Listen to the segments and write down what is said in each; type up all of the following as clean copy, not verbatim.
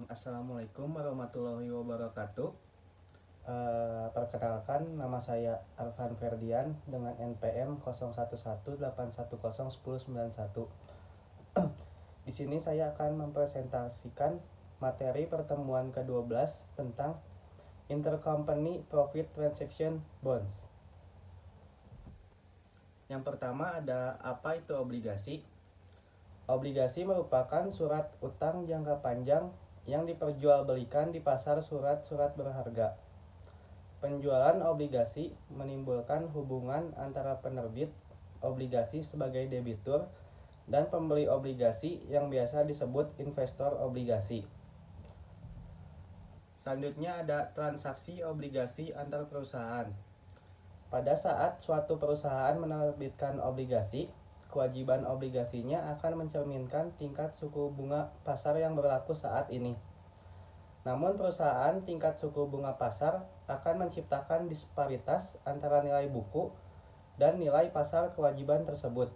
Assalamualaikum warahmatullahi wabarakatuh. Perkenalkan, nama saya Arfan Ferdian dengan NPM 0118101091. Di sini saya akan mempresentasikan materi pertemuan ke-12 tentang Intercompany Profit Transaction Bonds. Yang pertama ada apa itu obligasi? Obligasi merupakan surat utang jangka panjang yang diperjualbelikan di pasar surat-surat berharga. Penjualan obligasi menimbulkan hubungan antara penerbit obligasi sebagai debitur dan pembeli obligasi yang biasa disebut investor obligasi. Selanjutnya ada transaksi obligasi antar perusahaan. Pada saat suatu perusahaan menerbitkan obligasi, kewajiban obligasinya akan mencerminkan tingkat suku bunga pasar yang berlaku saat ini. Namun perusahaan tingkat suku bunga pasar akan menciptakan disparitas antara nilai buku dan nilai pasar kewajiban tersebut.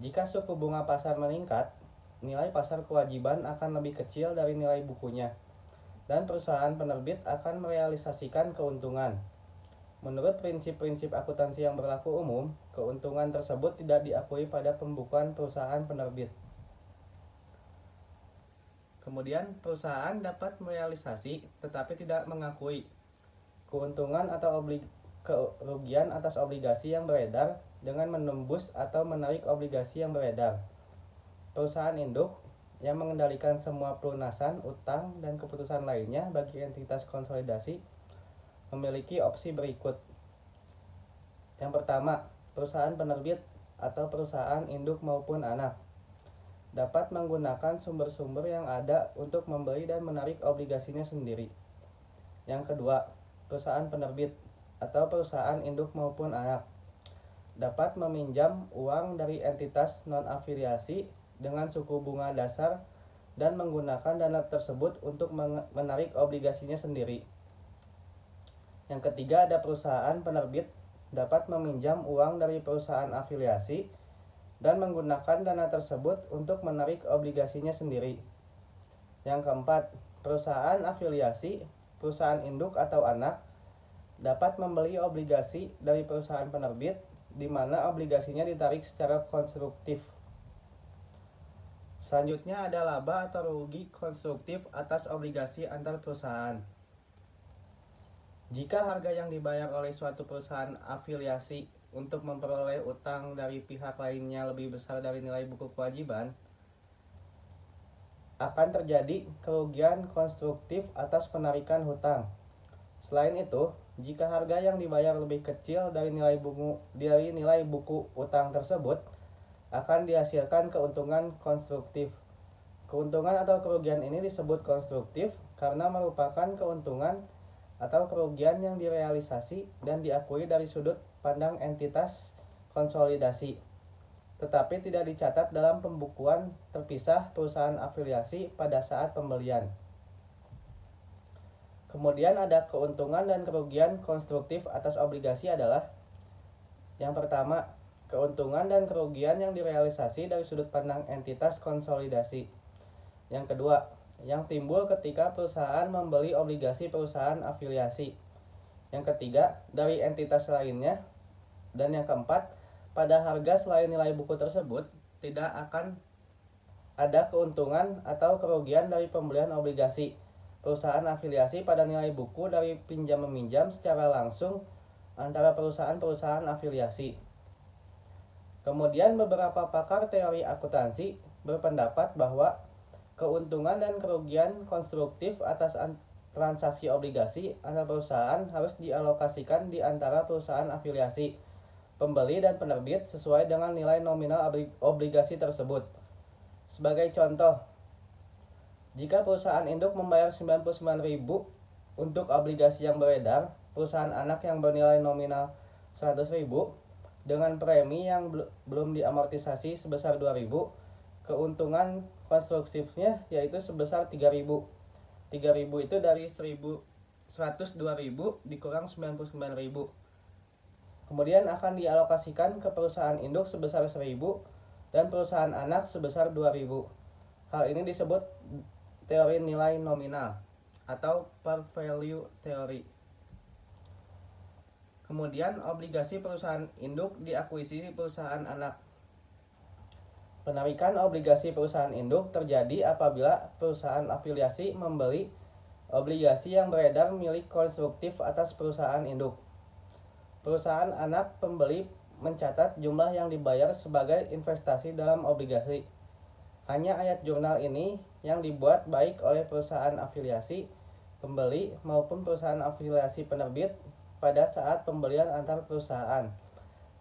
Jika suku bunga pasar meningkat, nilai pasar kewajiban akan lebih kecil dari nilai bukunya, dan perusahaan penerbit akan merealisasikan keuntungan. Menurut prinsip-prinsip akuntansi yang berlaku umum, keuntungan tersebut tidak diakui pada pembukuan perusahaan penerbit. Kemudian perusahaan dapat merealisasi tetapi tidak mengakui Keuntungan atau kerugian atas obligasi yang beredar dengan menembus atau menarik obligasi yang beredar. Perusahaan induk yang mengendalikan semua pelunasan, utang, dan keputusan lainnya bagi entitas konsolidasi memiliki opsi berikut. Yang pertama, perusahaan penerbit atau perusahaan induk maupun anak dapat menggunakan sumber-sumber yang ada untuk membeli dan menarik obligasinya sendiri. Yang kedua, perusahaan penerbit atau perusahaan induk maupun anak dapat meminjam uang dari entitas non-afiliasi dengan suku bunga dasar dan menggunakan dana tersebut untuk menarik obligasinya sendiri. Yang ketiga, ada perusahaan penerbit dapat meminjam uang dari perusahaan afiliasi dan menggunakan dana tersebut untuk menarik obligasinya sendiri. Yang keempat, perusahaan afiliasi, perusahaan induk atau anak dapat membeli obligasi dari perusahaan penerbit di mana obligasinya ditarik secara konstruktif. Selanjutnya ada laba atau rugi konstruktif atas obligasi antar perusahaan. Jika harga yang dibayar oleh suatu perusahaan afiliasi untuk memperoleh utang dari pihak lainnya lebih besar dari nilai buku kewajiban, akan terjadi kerugian konstruktif atas penarikan hutang. Selain itu, jika harga yang dibayar lebih kecil dari nilai buku utang tersebut, akan dihasilkan keuntungan konstruktif. Keuntungan atau kerugian ini disebut konstruktif karena merupakan keuntungan atau kerugian yang direalisasi dan diakui dari sudut pandang entitas konsolidasi, tetapi tidak dicatat dalam pembukuan terpisah perusahaan afiliasi pada saat pembelian. Kemudian ada keuntungan dan kerugian konstruktif atas obligasi adalah: yang pertama, keuntungan dan kerugian yang direalisasi dari sudut pandang entitas konsolidasi. Yang kedua, yang timbul ketika perusahaan membeli obligasi perusahaan afiliasi. Yang ketiga, dari entitas lainnya. Dan yang keempat, pada harga selain nilai buku tersebut, tidak akan ada keuntungan atau kerugian dari pembelian obligasi perusahaan afiliasi pada nilai buku dari pinjam-meminjam secara langsung antara perusahaan-perusahaan afiliasi. Kemudian beberapa pakar teori akuntansi berpendapat bahwa keuntungan dan kerugian konstruktif atas transaksi obligasi antar perusahaan harus dialokasikan di antara perusahaan afiliasi, pembeli dan penerbit sesuai dengan nilai nominal obligasi tersebut. Sebagai contoh, jika perusahaan induk membayar 99.000 untuk obligasi yang beredar, perusahaan anak yang bernilai nominal 100.000 dengan premi yang belum diamortisasi sebesar 2.000, keuntungan konstruktifnya yaitu sebesar 3.000. 3.000 itu dari 102.000 dikurang 99.000. Kemudian akan dialokasikan ke perusahaan induk sebesar 1.000 dan perusahaan anak sebesar 2.000. Hal ini disebut teori nilai nominal atau par value theory. Kemudian obligasi perusahaan induk diakuisisi perusahaan anak. Penarikan obligasi perusahaan induk terjadi apabila perusahaan afiliasi membeli obligasi yang beredar milik konstruktif atas perusahaan induk. Perusahaan anak pembeli mencatat jumlah yang dibayar sebagai investasi dalam obligasi. Hanya ayat jurnal ini yang dibuat baik oleh perusahaan afiliasi pembeli maupun perusahaan afiliasi penerbit pada saat pembelian antar perusahaan.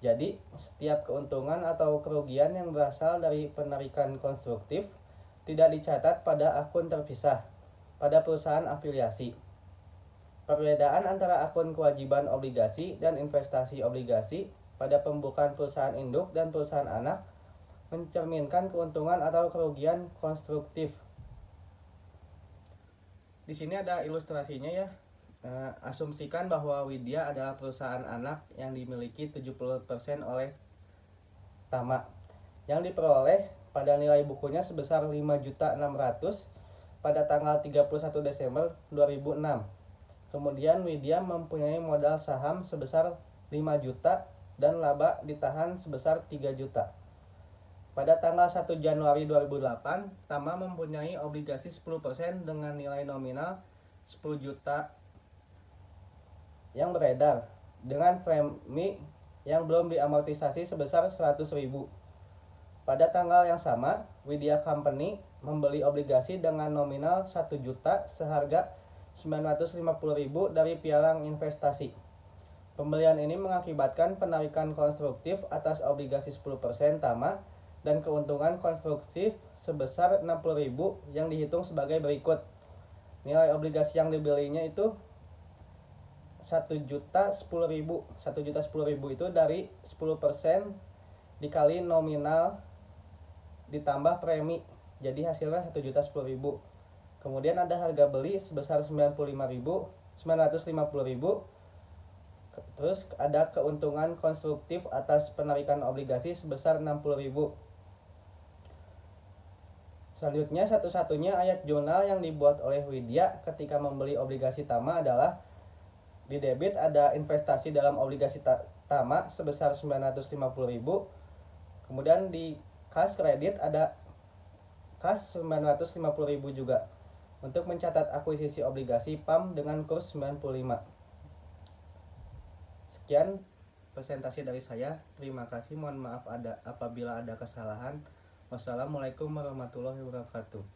Jadi, setiap keuntungan atau kerugian yang berasal dari penarikan konstruktif tidak dicatat pada akun terpisah pada perusahaan afiliasi. Perbedaan antara akun kewajiban obligasi dan investasi obligasi pada pembukaan perusahaan induk dan perusahaan anak mencerminkan keuntungan atau kerugian konstruktif. Di sini ada ilustrasinya ya. Asumsikan bahwa Widya adalah perusahaan anak yang dimiliki 70% oleh Tama yang diperoleh pada nilai bukunya sebesar 5.600.000 pada tanggal 31 Desember 2006. Kemudian Widya mempunyai modal saham sebesar 5 juta dan laba ditahan sebesar 3 juta. Pada tanggal 1 Januari 2008, Tama mempunyai obligasi 10% dengan nilai nominal 10 juta yang beredar dengan premi yang belum diamortisasi sebesar 100.000. Pada tanggal yang sama, Widya Company membeli obligasi dengan nominal 1 juta seharga 950.000 dari pialang investasi. Pembelian ini mengakibatkan penarikan konstruktif atas obligasi 10% Tama dan keuntungan konstruktif sebesar 60.000 yang dihitung sebagai berikut. Nilai obligasi yang dibelinya itu 1.010.000. 1.010.000 itu dari 10% dikali nominal ditambah premi. Jadi hasilnya 1.010.000. Kemudian ada harga beli sebesar 950.000. Terus ada keuntungan konstruktif atas penarikan obligasi sebesar 60.000. Selanjutnya satu-satunya ayat jurnal yang dibuat oleh Widya ketika membeli obligasi Tama adalah di debit ada investasi dalam obligasi Tama sebesar 950.000. Kemudian di kas kredit ada kas 950.000 juga untuk mencatat akuisisi obligasi PAM dengan kurs 95. Sekian presentasi dari saya. Terima kasih. Mohon maaf apabila ada kesalahan. Wassalamualaikum warahmatullahi wabarakatuh.